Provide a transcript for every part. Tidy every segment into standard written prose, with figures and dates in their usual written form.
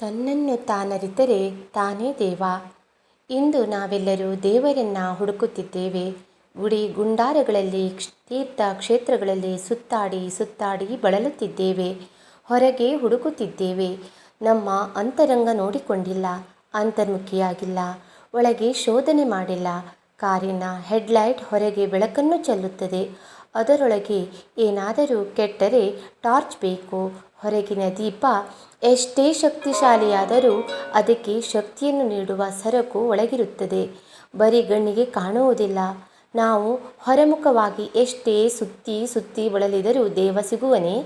ತನ್ನನ್ನು ತಾನರಿತರೆ ತಾನೇ ದೇವ. ಇಂದು ನಾವೆಲ್ಲರೂ ದೇವರನ್ನು ಹುಡುಕುತ್ತಿದ್ದೇವೆ. ಗುಡಿ ಗುಂಡಾರಗಳಲ್ಲಿ, ತೀರ್ಥ ಕ್ಷೇತ್ರಗಳಲ್ಲಿ ಸುತ್ತಾಡಿ ಸುತ್ತಾಡಿ ಬಳಲುತ್ತಿದ್ದೇವೆ. ಹೊರಗೆ ಹುಡುಕುತ್ತಿದ್ದೇವೆ. ನಮ್ಮ ಅಂತರಂಗ ನೋಡಿಕೊಂಡಿಲ್ಲ, ಅಂತರ್ಮುಖಿಯಾಗಿಲ್ಲ, ಒಳಗೆ ಶೋಧನೆ ಮಾಡಿಲ್ಲ. ಕಾರಿನ ಹೆಡ್ಲೈಟ್ ಹೊರಗೆ ಬೆಳಕನ್ನು ಚೆಲ್ಲುತ್ತದೆ. ಅದರೊಳಗೆ ಏನಾದರೂ ಕೆಟ್ಟರೆ ಟಾರ್ಚ್ ಬೇಕು. ಹೊರಗಿನ ದೀಪ ಎಷ್ಟೇ ಶಕ್ತಿಶಾಲಿಯಾದರೂ ಅದಕ್ಕೆ ಶಕ್ತಿಯನ್ನು ನೀಡುವ ಸರಕು ಒಳಗಿರುತ್ತದೆ. ಬರಿಗಣ್ಣಿಗೆ ಕಾಣುವುದಿಲ್ಲ. ನಾವು ಹೊರಮುಖವಾಗಿ ಎಷ್ಟೇ ಸುತ್ತಿ ಸುತ್ತಿ ಬಳಲಿದರೂ ದೇವ ಸಿಗುವನೇ?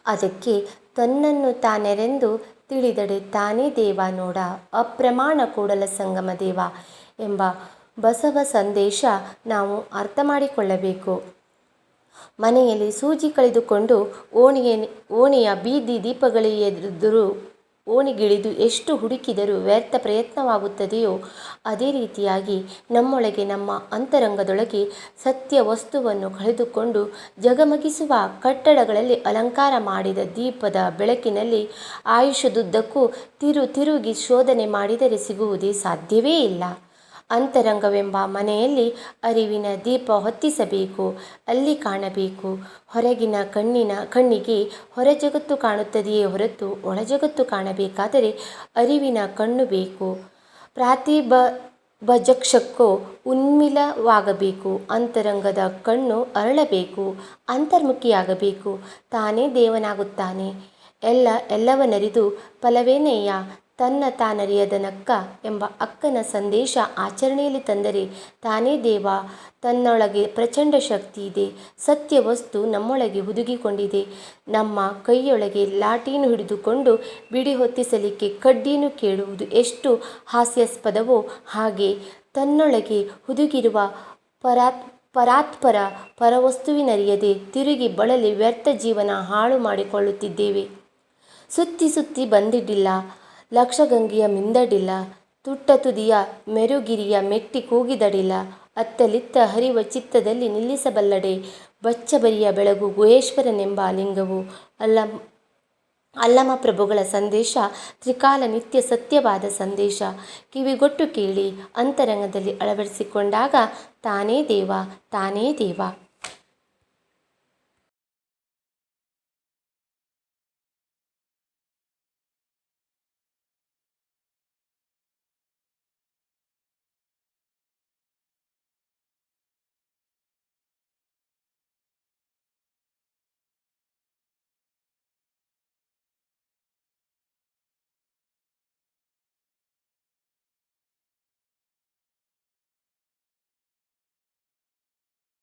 ಅದಕ್ಕೆ ತನ್ನನ್ನು ತಾನೆರೆಂದು ತಿಳಿದಡೆ ತಾನೇ ದೇವ ನೋಡ, ಅಪ್ರಮಾಣ ಕೂಡಲ ಸಂಗಮ ದೇವ ಎಂಬ ಬಸವ ಸಂದೇಶ ನಾವು ಅರ್ಥ ಮಾಡಿಕೊಳ್ಳಬೇಕು. ಮನೆಯಲ್ಲಿ ಸೂಜಿ ಕಳೆದುಕೊಂಡು ಓಣಿಯ ಬೀದಿ ದೀಪಗಳೆದುರು ಓಣಿಗಿಳಿದು ಎಷ್ಟು ಹುಡುಕಿದರೂ ವ್ಯರ್ಥ ಪ್ರಯತ್ನವಾಗುತ್ತದೆಯೋ ಅದೇ ರೀತಿಯಾಗಿ ನಮ್ಮೊಳಗೆ, ನಮ್ಮ ಅಂತರಂಗದೊಳಗೆ ಸತ್ಯ ವಸ್ತುವನ್ನು ಕಳೆದುಕೊಂಡು ಜಗಮಗಿಸುವ ಕಟ್ಟಡಗಳಲ್ಲಿ ಅಲಂಕಾರ ಮಾಡಿದ ದೀಪದ ಬೆಳಕಿನಲ್ಲಿ ಆಯುಷ್ಯದುದ್ದಕ್ಕೂ ತಿರುಗಿ ಶೋಧನೆ ಮಾಡಿದರೆ ಸಿಗುವುದೇ ಸಾಧ್ಯವೇ ಇಲ್ಲ. ಅಂತರಂಗವೆಂಬ ಮನೆಯಲ್ಲಿ ಅರಿವಿನ ದೀಪ ಹೊತ್ತಿಸಬೇಕು. ಅಲ್ಲಿ ಕಾಣಬೇಕು. ಹೊರಗಿನ ಕಣ್ಣಿಗೆ ಹೊರ ಜಗತ್ತು ಕಾಣುತ್ತದೆಯೇ ಹೊರತು ಒಳ ಜಗತ್ತು ಕಾಣಬೇಕಾದರೆ ಅರಿವಿನ ಕಣ್ಣು ಬೇಕು. ಪ್ರಾತಿಭಜಕ್ಷಕ್ಕೂ ಉನ್ಮಿಲವಾಗಬೇಕು. ಅಂತರಂಗದ ಕಣ್ಣು ಅರಳಬೇಕು. ಅಂತರ್ಮುಖಿಯಾಗಬೇಕು. ತಾನೇ ದೇವನಾಗುತ್ತಾನೆ. ಎಲ್ಲವನ್ನರಿದು ಫಲವೇನಯ್ಯ ತನ್ನ ತಾನರಿಯದನಕ್ಕ ಎಂಬ ಅಕ್ಕನ ಸಂದೇಶ ಆಚರಣೆಯಲ್ಲಿ ತಂದರೆ ತಾನೇ ದೇವ. ತನ್ನೊಳಗೆ ಪ್ರಚಂಡ ಶಕ್ತಿ ಇದೆ. ಸತ್ಯ ವಸ್ತು ನಮ್ಮೊಳಗೆ ಹುದುಗಿಕೊಂಡಿದೆ. ನಮ್ಮ ಕೈಯೊಳಗೆ ಲಾಟೀನು ಹಿಡಿದುಕೊಂಡು ಬಿಡಿ ಹೊತ್ತಿಸಲಿಕ್ಕೆ ಕಡ್ಡಿಯನ್ನು ಕೇಳುವುದು ಎಷ್ಟು ಹಾಸ್ಯಾಸ್ಪದವೋ ಹಾಗೆ ತನ್ನೊಳಗೆ ಹುದುಗಿರುವ ಪರಾತ್ಪರ ಪರವಸ್ತುವಿನರಿಯದೆ ತಿರುಗಿ ಬಳಲಿ ವ್ಯರ್ಥ ಜೀವನ ಹಾಳು ಮಾಡಿಕೊಳ್ಳುತ್ತಿದ್ದೇವೆ. ಸುತ್ತಿ ಸುತ್ತಿ ಬಂದಿಡ್ಡಿಲ್ಲ, ಲಕ್ಷಗಂಗೆಯ ಮಿಂದಡಿಲ್ಲ, ತುಟ್ಟ ತುದಿಯ ಮೆರುಗಿರಿಯ ಮೆಟ್ಟಿ ಕೂಗಿದಡಿಲ್ಲ. ಅತ್ತಲಿತ್ತ ಹರಿವ ಚಿತ್ತದಲ್ಲಿ ನಿಲ್ಲಿಸಬಲ್ಲಡೆ ಬಚ್ಚಬರಿಯ ಬೆಳಗು ಗುಹೇಶ್ವರನೆಂಬ ಲಿಂಗವು. ಅಲ್ಲಮ ಪ್ರಭುಗಳ ಸಂದೇಶ ತ್ರಿಕಾಲ ನಿತ್ಯ ಸತ್ಯವಾದ ಸಂದೇಶ. ಕಿವಿಗೊಟ್ಟು ಕೇಳಿ, ಅಂತರಂಗದಲ್ಲಿ ಅಳವಡಿಸಿಕೊಂಡಾಗ ತಾನೇ ದೇವ, ತಾನೇ ದೇವ.